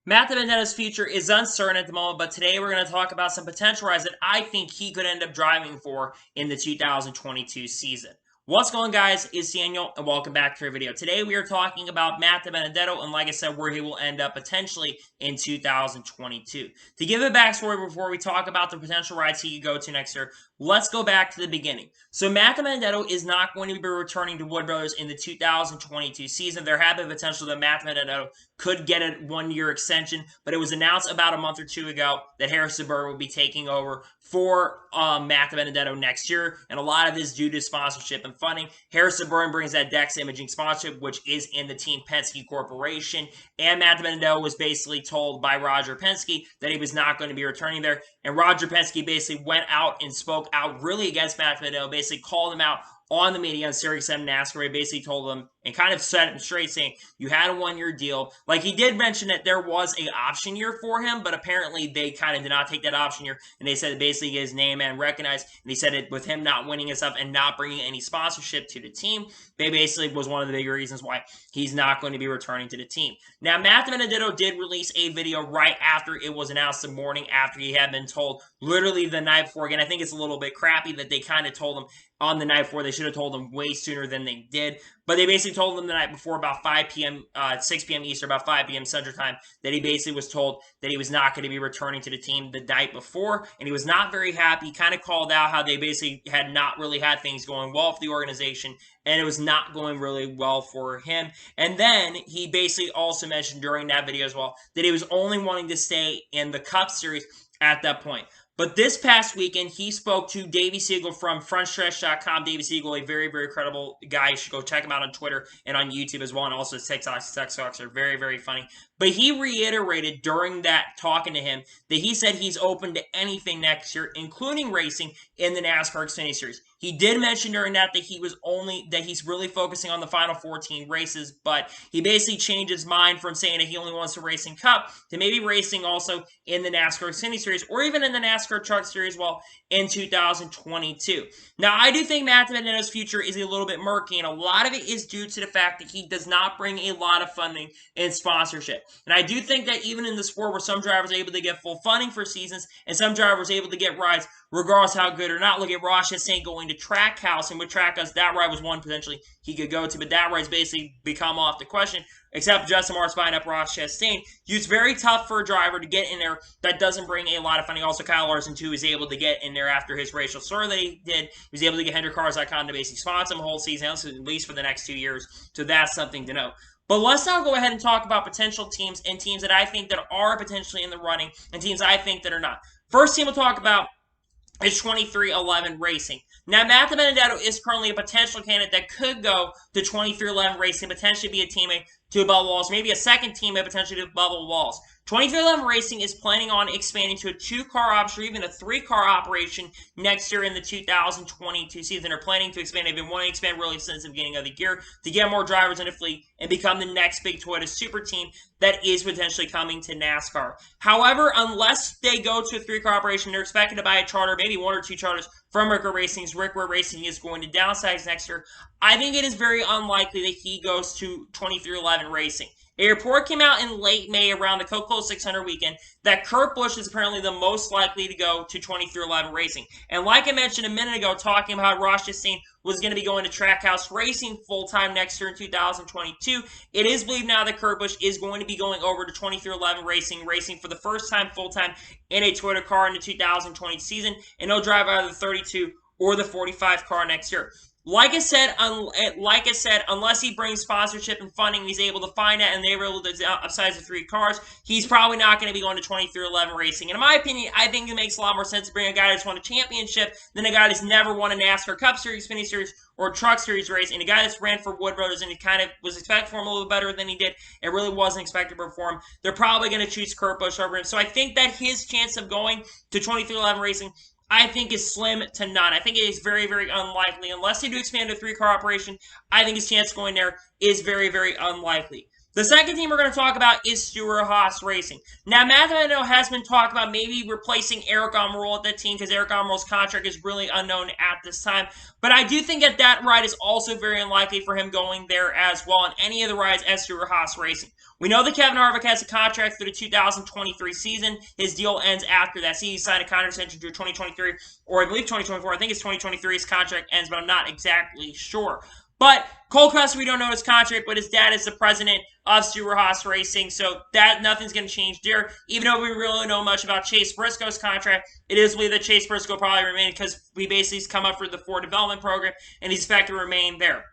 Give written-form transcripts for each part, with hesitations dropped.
Matt DiBenedetto's future is uncertain at the moment, but today we're going to talk about some potential rides that I think he could end up driving for in the 2022 season. What's going on, guys? It's Daniel, and welcome back to our video. Today we are talking about Matt DiBenedetto, and like I said, where he will end up potentially in 2022. To give a backstory before we talk about the potential rides he could go to next year, let's go back to the beginning. So Matt DiBenedetto is not going to be returning to Wood Brothers in the 2022 season. There have been potential that Matt DiBenedetto could get a one-year extension, but it was announced about a month or two ago that Harrison Burr will be taking over for Matt DiBenedetto next year, and a lot of this due to sponsorship and funding. Harrison Burr brings that Dex Imaging sponsorship, which is in the Team Penske Corporation, and Matt DiBenedetto was basically told by Roger Penske that he was not going to be returning there, and Roger Penske basically went out and spoke out really against Matt DiBenedetto, basically called him out on the media on Sirius XM NASCAR. He basically told them and kind of set him straight, saying you had a one-year deal. Like, he did mention that there was an option year for him, but apparently they kind of did not take that option year, and they said basically his name and recognized, and he said it with him not winning and stuff and not bringing any sponsorship to the team, they basically was one of the big reasons why he's not going to be returning to the team. Now, Matt DiBenedetto did release a video right after it was announced, the morning after he had been told, literally the night before. Again, I think it's a little bit crappy that they kind of told him on the night before. They should have told him way sooner than they did. But they basically told him the night before, about 5 p.m., 6 p.m. Eastern, about 5 p.m. Central Time, that he basically was told that he was not going to be returning to the team the night before. And he was not very happy. He kind of called out how they basically had not really had things going well for the organization, and it was not going really well for him. And then he basically also mentioned during that video as well that he was only wanting to stay in the Cup Series at that point. But this past weekend, he spoke to Davey Siegel from frontstretch.com. Davey Siegel, a very, very credible guy. You should go check him out on Twitter and on YouTube as well, and also his TikToks are very, very funny. But he reiterated during that talking to him that he said he's open to anything next year, including racing in the NASCAR Xfinity Series. He did mention during that he's really focusing on the final 14 races, but he basically changed his mind from saying that he only wants to race in Cup to maybe racing also in the NASCAR Xfinity Series or even in the NASCAR Truck Series in 2022. Now, I do think Matt DiBenedetto's future is a little bit murky, and a lot of it is due to the fact that he does not bring a lot of funding and sponsorship. And I do think that even in the sport where some drivers are able to get full funding for seasons and some drivers are able to get rides regardless how good or not. Look at Ross Chastain going to Trackhouse, and with Trackhouse, that ride was one potentially he could go to, but that ride's basically become off the question, except Justin Marks buying up Ross Chastain. It's very tough for a driver to get in there that doesn't bring a lot of funding. Also, Kyle Larson, too, is able to get in there after his racial slur that he did. He was able to get HendrickCars.com to basically sponsor him the whole season, at least for the next 2 years, so that's something to know. But let's now go ahead and talk about potential teams and teams that I think that are potentially in the running and teams I think that are not. First team we'll talk about is 2311 Racing. Now, Matt DiBenedetto is currently a potential candidate that could go to 2311 Racing, potentially be a teammate to Bubba Wallace, maybe a second teammate potentially to Bubba Wallace. 2311 Racing is planning on expanding to a 2-car option or even a 3-car operation next year in the 2022 season. They're planning to expand. They've been wanting to expand really since the beginning of the year to get more drivers in the fleet and become the next big Toyota super team that is potentially coming to NASCAR. However, unless they go to a 3-car operation, they're expected to buy a charter, maybe 1 or 2 charters from Rickwood Racing. Rickwood Racing is going to downsize next year. I think it is very unlikely that he goes to 2311 Racing. A report came out in late May around the Coca-Cola 600 weekend that Kurt Busch is apparently the most likely to go to 2311 Racing. And like I mentioned a minute ago, talking about how Ross Chastain was going to be going to Trackhouse Racing full-time next year in 2022, it is believed now that Kurt Busch is going to be going over to 2311 Racing for the first time full-time in a Toyota car in the 2020 season, and he'll drive either the 32 or the 45 car next year. Like I said, unless he brings sponsorship and funding, he's able to find that, and they're able to upsize the 3 cars, he's probably not going to be going to 2311 Racing. And in my opinion, I think it makes a lot more sense to bring a guy that's won a championship than a guy that's never won a NASCAR Cup Series, Xfinity Series, or Truck Series race, and a guy that's ran for Wood Brothers, and he kind of was expected for him a little better than he did. It really wasn't expected to perform. They're probably going to choose Kurt Busch over him. So I think that his chance of going to 2311 Racing, I think, is slim to none. I think it is very, very unlikely. Unless they do expand to a 3-car operation, I think his chance of going there is very, very unlikely. The second team we're going to talk about is Stewart-Haas Racing. Now, Matt DiBenedetto has been talking about maybe replacing Eric Almirola at that team because Eric Almirola's contract is really unknown at this time. But I do think that ride is also very unlikely for him going there as well on any of the rides at Stewart-Haas Racing. We know that Kevin Harvick has a contract through the 2023 season. His deal ends after that. See, he signed a contract extension through 2023, or I believe 2024. I think it's 2023 his contract ends, but I'm not exactly sure. But Cole Custer, we don't know his contract, but his dad is the president of Stewart-Haas Racing, so that nothing's going to change there. Even though we really don't know much about Chase Briscoe's contract, it is believed that Chase Briscoe probably remain because we basically has come up for the Ford development program, and he's expected to remain there.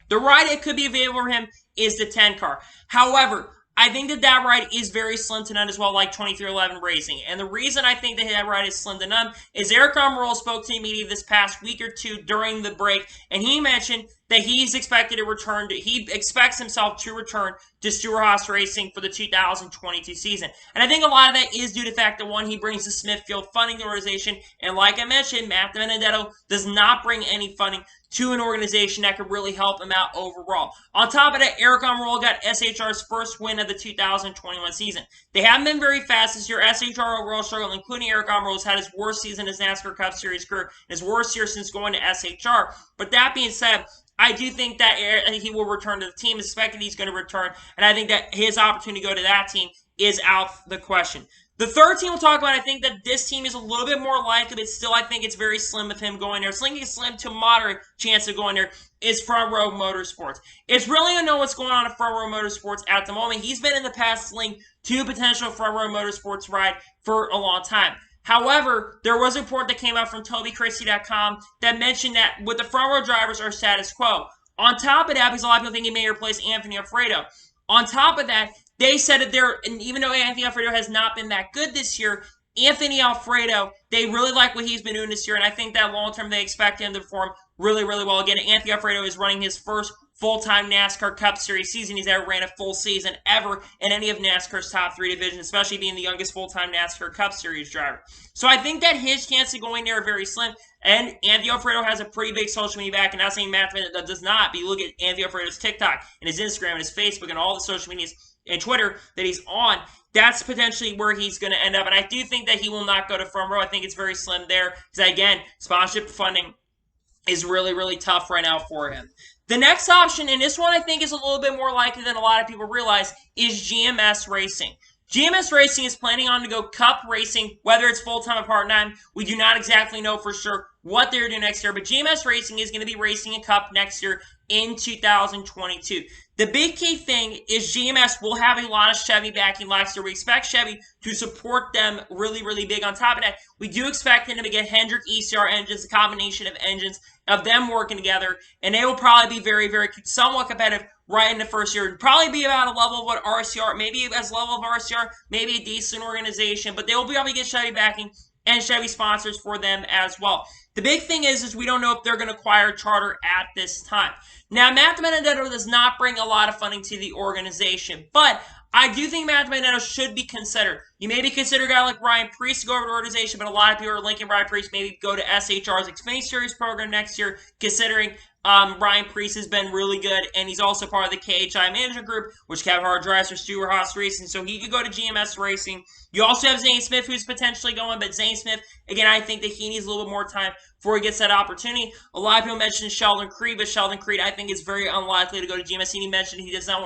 The ride that could be available for him is the 10 car. However, I think that ride is very slim to none as well, like 2311 Racing. And the reason I think that ride is slim to none is Eric Almirola spoke to the media this past week or two during the break, and he mentioned that he's expected to return he expects himself to return to Stewart-Haas Racing for the 2022 season. And I think a lot of that is due to the fact that, one, he brings the Smithfield funding organization, and like I mentioned, Matt DiBenedetto does not bring any funding to an organization that could really help him out overall. On top of that, Eric Almirola got SHR's first win of the 2021 season. They haven't been very fast this year. SHR overall struggled, including Eric Almirola's had his worst season in his NASCAR Cup Series career, his worst year since going to SHR. But that being said, I do think that he will return to the team. It's expected he's going to return, and I think that his opportunity to go to that team is out the question. The third team we'll talk about, I think that this team is a little bit more likely, but still I think it's very slim of him going there. It's like a slim to moderate chance of going there is Front Row Motorsports. It's really unknown what's going on at Front Row Motorsports at the moment. He's been in the past linked to a potential Front Row Motorsports ride for a long time. However, there was a report that came out from TobyChristie.com that mentioned that with the front row drivers are status quo. On top of that, because a lot of people think he may replace Anthony Alfredo. On top of that, they said that and even though Anthony Alfredo has not been that good this year, Anthony Alfredo, they really like what he's been doing this year, and I think that long-term they expect him to perform really, really well. Again, Anthony Alfredo is running his first full-time NASCAR Cup Series season. He's ever ran a full season ever in any of NASCAR's top three divisions, especially being the youngest full-time NASCAR Cup Series driver. So I think that his chances of going there are very slim, and Anthony Alfredo has a pretty big social media back, and not saying Matt DiBenedetto does not, but you look at Anthony Alfredo's TikTok and his Instagram and his Facebook and all the social medias and Twitter that he's on, that's potentially where he's going to end up. And I do think that he will not go to front row. I think it's very slim there. Because, again, sponsorship funding is really, really tough right now for him. The next option, and this one I think is a little bit more likely than a lot of people realize, is GMS Racing. GMS Racing is planning on to go Cup Racing, whether it's full-time or part-time. We do not exactly know for sure what they're doing next year, but GMS Racing is going to be racing a Cup next year in 2022. The big key thing is GMS will have a lot of Chevy backing last year. We expect Chevy to support them really, really big. On top of that, we do expect them to get Hendrick ECR engines, a combination of engines, of them working together, and they will probably be very, very somewhat competitive right in the first year. Probably be about a level of what RCR, maybe as level of RCR, maybe a decent organization, but they will be able to get Chevy backing and Chevy sponsors for them as well. The big thing is we don't know if they're going to acquire charter at this time. Now, Matt DiBenedetto does not bring a lot of funding to the organization, but I do think Matt DiBenedetto should be considered. You maybe consider a guy like Ryan Preece to go over to the organization, but a lot of people are linking Ryan Preece maybe go to SHR's Xfinity Series program next year, considering Ryan Preece has been really good, and he's also part of the KHI management group, which Kevin Harvick drives for Stewart-Haas Racing, so he could go to GMS Racing. You also have Zane Smith, who's potentially going, but Zane Smith, again, I think that he needs a little bit more time before he gets that opportunity. A lot of people mentioned Sheldon Creed, but Sheldon Creed, I think, is very unlikely to go to GMS. He mentioned he does not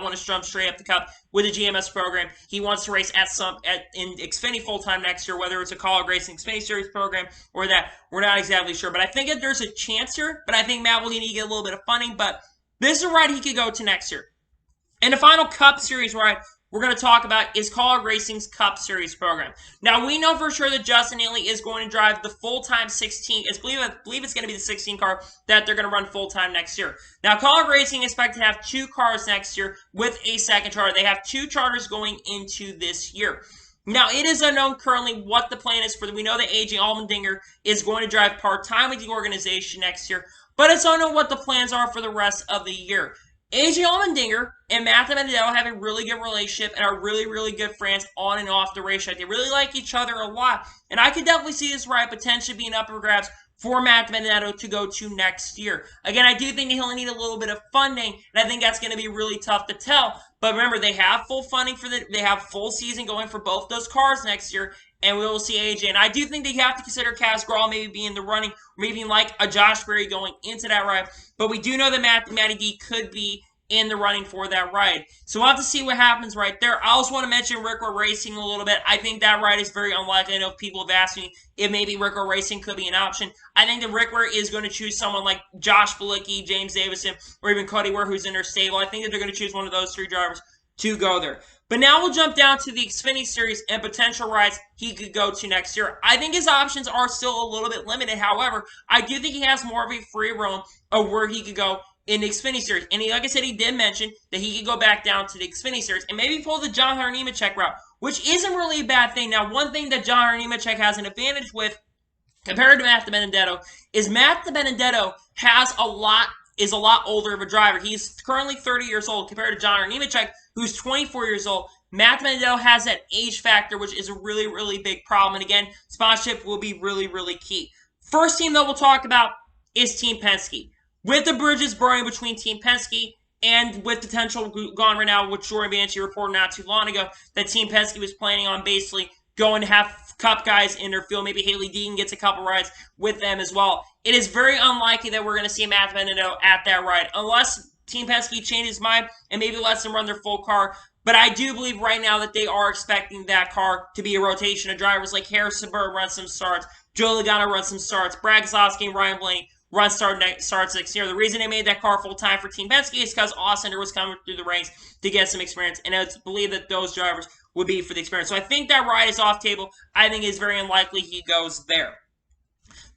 want to jump straight up the Cup with the GMS program. He wants to race in Xfinity full-time next year, whether it's a College Racing Xfinity Series program or that. We're not exactly sure, but I think that there's a chance here, but I think Matt will need to get a little bit of funding, but this is a ride he could go to next year. And the final Cup Series ride we're going to talk about is College Racing's Cup Series program. Now, we know for sure that Justin Haley is going to drive the full-time 16. I believe it's going to be the 16 car that they're going to run full-time next year. Now, College Racing is expected to have 2 cars next year with a second charter. They have 2 charters going into this year. Now, it is unknown currently what the plan is we know that AJ Allmendinger is going to drive part-time with the organization next year, but it's unknown what the plans are for the rest of the year. AJ Allmendinger and Matt DiBenedetto have a really good relationship and are really, really good friends on and off the racetrack. They really like each other a lot, and I could definitely see this ride potentially being up for grabs for Matt DiBenedetto to go to next year. Again, I do think that he'll need a little bit of funding, and I think that's going to be really tough to tell. But remember, they have full funding they have full season going for both those cars next year, and we will see AJ. And I do think that you have to consider Kaz Grall maybe being the running, maybe like a Josh Berry going into that ride. But we do know that Matty D could be in the running for that ride. So we'll have to see what happens right there. I also want to mention Rickroll Racing a little bit. I think that ride is very unlikely. I know people have asked me if maybe Rickroll Racing could be an option. I think that Rickroll is going to choose someone like Josh Bilicki, James Davison, or even Cody Ware, who's in their stable. I think that they're going to choose one of those three drivers to go there. But now we'll jump down to the Xfinity Series and potential rides he could go to next year. I think his options are still a little bit limited. However, I do think he has more of a free roam of where he could go in the Xfinity Series. And like I said, he did mention that he could go back down to the Xfinity Series and maybe pull the John Hunter Nemechek route, which isn't really a bad thing. Now, one thing that John Hunter Nemechek has an advantage with compared to Matt DiBenedetto is Matt DiBenedetto is a lot older of a driver. He's currently 30 years old compared to John Hunter Nemechek, who's 24 years old. Matt DiBenedetto has that age factor, which is a really, really big problem. And again, sponsorship will be really, really key. First team, though, we'll talk about is Team Penske. With the bridges burning between Team Penske and with potential gone right now, which Jordan Banshee reported not too long ago, that Team Penske was planning on basically going to have Cup guys in their field. Maybe Haley Deegan gets a couple rides with them as well. It is very unlikely that we're going to see Matt DiBenedetto at that ride, unless Team Penske changes his mind and maybe lets them run their full car. But I do believe right now that they are expecting that car to be a rotation of drivers like Harrison Burr run some starts, Joe Logano run some starts, Brad Keselowski and Ryan Blaney run starts next year. The reason they made that car full-time for Team Penske is because Austin was coming through the ranks to get some experience, and it's believed that those drivers would be for the experience. So I think that ride is off table. I think it's very unlikely he goes there.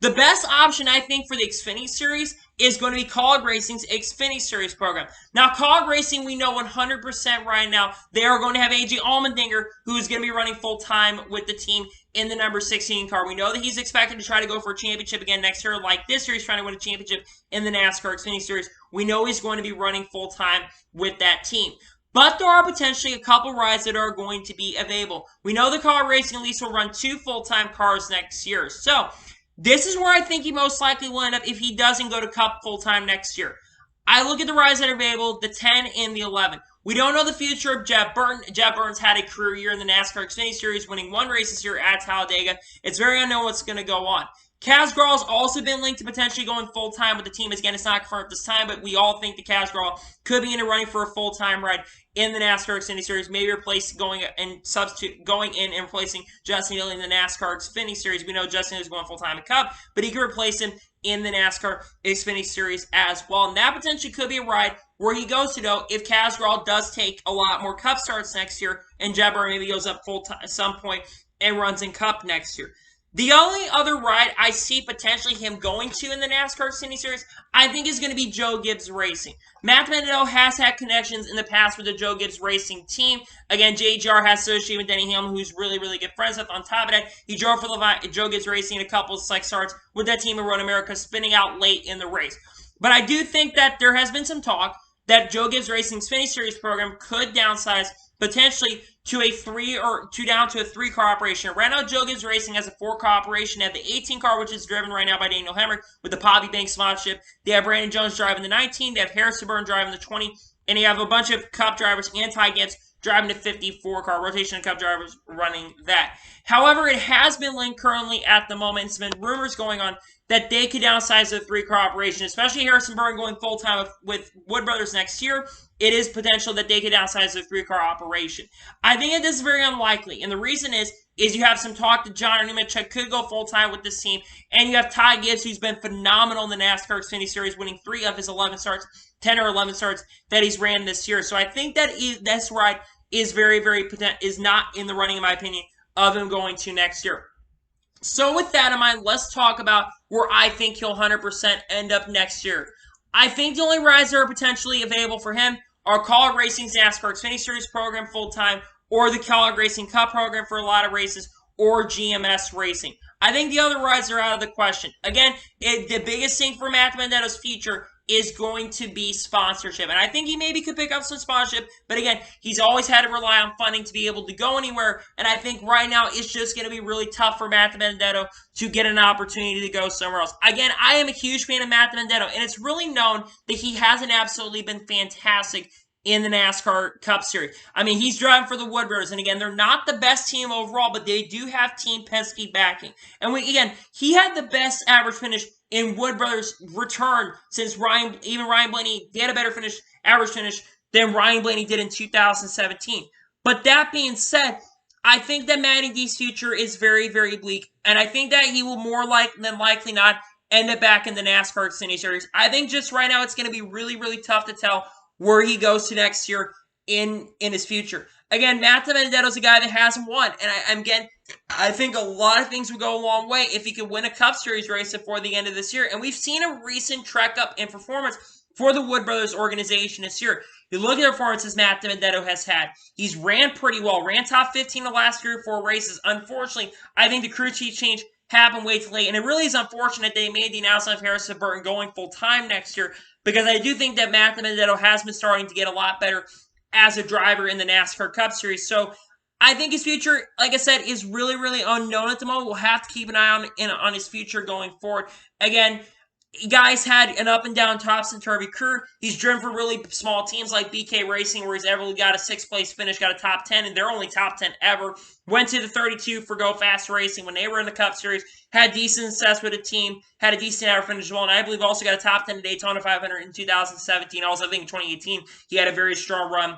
The best option, I think, for the Xfinity Series is going to be Kaulig Racing's Xfinity Series program. Now, Kaulig Racing, we know 100% right now, they are going to have AJ Allmendinger, who's going to be running full-time with the team in the number 16 car. We know that he's expected to try to go for a championship again next year, like this year he's trying to win a championship in the NASCAR Xfinity Series. We know he's going to be running full-time with that team. But there are potentially a couple rides that are going to be available. We know the Kaulig Racing at least will run 2 full-time cars next year. So, this is where I think he most likely will end up if he doesn't go to Cup full-time next year. I look at the rides that are available, the 10 and the 11. We don't know the future of Jeff Burton. Jeff Burton's had a career year in the NASCAR Xfinity Series, winning 1 race this year at Talladega. It's very unknown what's going to go on. Kaz Grall's also been linked to potentially going full-time with the team. Again, it's not confirmed at this time, but we all think that Kaz Grall could be in a running for a full-time ride in the NASCAR Xfinity Series, maybe going in and replacing Justin Haley in the NASCAR Xfinity Series. We know Justin is going full-time at Cup, but he could replace him in the NASCAR Xfinity Series as well. And that potentially could be a ride where he goes to, though, if Kaz Grall does take a lot more Cup starts next year, and Jebber maybe goes up full-time at some point and runs in Cup next year. The only other ride I see potentially him going to in the NASCAR Xfinity Series, I think is going to be Joe Gibbs Racing. Matt DiBenedetto has had connections in the past with the Joe Gibbs Racing team. Again, JGR has associated with Denny Hamlin, who's really, really good friends with. On top of that, he drove for Joe Gibbs Racing in a couple of select starts with that team in Road America, spinning out late in the race. But I do think that there has been some talk that Joe Gibbs Racing's Xfinity Series program could downsize potentially to down to a 3-car operation. Right now, Joe Gibbs Racing has a 4-car operation. They have the 18 car, which is driven right now by Daniel Hemrick with the Bobby Banks sponsorship. They have Brandon Jones driving the 19. They have Harrison Burton driving the 20. And they have a bunch of Cup drivers and Ty Gibbs driving the 54-car rotation of Cup drivers running that. However, it has been linked currently at the moment. It's been rumors going on that they could downsize the 3-car operation, especially Harrison Burton going full-time with Wood Brothers next year. It is potential that they could downsize the 3-car operation. I think that this is very unlikely, and the reason is you have some talk that John Nemechek could go full-time with this team, and you have Ty Gibbs, who's been phenomenal in the NASCAR Xfinity Series, winning 3 of his 11 starts, 10 or 11 starts that he's ran this year. So I think that this ride is very, very is not in the running, in my opinion, of him going to next year. So with that in mind, let's talk about where I think he'll 100% end up next year. I think the only rides that are potentially available for him are Kaulig Racing's NASCAR Xfinity Series program full-time, or the Kaulig Racing Cup program for a lot of races, or GMS Racing. I think the other rides are out of the question. Again, the biggest thing for Matt DiBenedetto's future is going to be sponsorship. And I think he maybe could pick up some sponsorship. But again, he's always had to rely on funding to be able to go anywhere. And I think right now it's just going to be really tough for Matt DiBenedetto to get an opportunity to go somewhere else. Again, I am a huge fan of Matt DiBenedetto. And it's really known that he hasn't absolutely been fantastic in the NASCAR Cup Series. I mean, he's driving for the Wood Brothers, and again, they're not the best team overall, but they do have Team Penske backing. And again, he had the best average finish in Wood Brothers' return since Ryan Blaney, they had a better average finish than Ryan Blaney did in 2017. But that being said, I think that Matty D's future is very, very bleak, and I think that he will more than likely not end up back in the NASCAR Xfinity Series. I think just right now it's going to be really, really tough to tell where he goes to next year in his future. Again, Matt DiBenedetto is a guy that hasn't won, and I think a lot of things would go a long way if he could win a Cup Series race before the end of this year. And we've seen a recent trek up in performance for the Wood Brothers organization this year. You look at the performances Matt DiBenedetto has had. He's ran pretty well. Ran top 15 the last 3 or 4 races. Unfortunately, I think the crew chief change happened way too late. And it really is unfortunate they made the announcement of Harrison Burton going full-time next year, because I do think that Matt DiBenedetto has been starting to get a lot better as a driver in the NASCAR Cup Series. So I think his future, like I said, is really, really unknown at the moment. We'll have to keep an eye on his future going forward. Again, guys had an up and down topsy-turvy career. He's driven for really small teams like BK Racing, where he's ever got a 6th place finish, got a top 10, and they're only top 10 ever. Went to the 32 for Go Fast Racing when they were in the Cup Series. Had decent success with a team. Had a decent average finish as well. And I believe also got a top 10 at Daytona 500 in 2017. Also, I think in 2018, he had a very strong run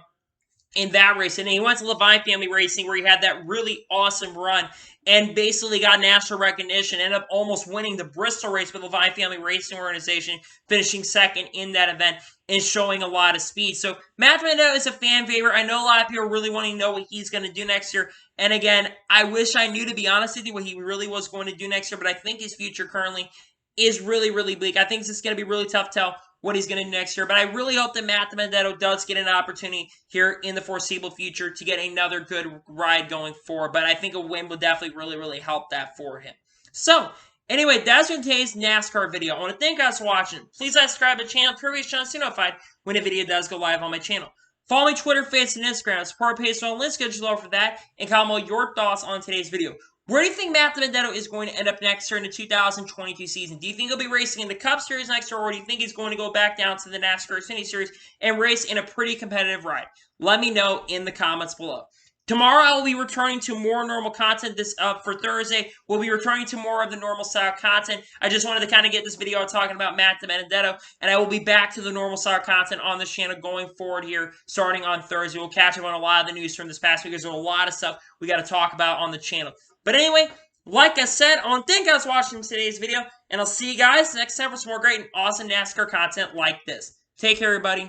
in that race. And then he went to Levine Family Racing, where he had that really awesome run and basically got national recognition. Ended up almost winning the Bristol race with Levine Family Racing Organization, finishing 2nd in that event and showing a lot of speed. So Matt DiBenedetto is a fan favorite. I know a lot of people really want to know what he's going to do next year. And again, I wish I knew, to be honest with you, what he really was going to do next year. But I think his future currently is really, really bleak. I think it's going to be really tough to tell what he's going to do next year. But I really hope that Matt DiBenedetto does get an opportunity here in the foreseeable future to get another good ride going forward. But I think a win would definitely really, really help that for him. So, anyway, that's today's NASCAR video. I want to thank you guys for watching. Please subscribe to the channel, previous channel, to be notified when a video does go live on my channel. Follow me Twitter, Facebook, and Instagram. Support page on links below for that, and comment your thoughts on today's video. Where do you think Matt DiBenedetto is going to end up next year in the 2022 season? Do you think he'll be racing in the Cup Series next year, or do you think he's going to go back down to the NASCAR Xfinity Series and race in a pretty competitive ride? Let me know in the comments below. Tomorrow, I will be returning to more normal content. For Thursday, we'll be returning to more of the normal style content. I just wanted to kind of get this video talking about Matt DiBenedetto, and I will be back to the normal style content on this channel going forward here, starting on Thursday. We'll catch up on a lot of the news from this past week. There's a lot of stuff we got to talk about on the channel. But anyway, like I said, I want to thank you guys for watching today's video, and I'll see you guys next time for some more great and awesome NASCAR content like this. Take care, everybody.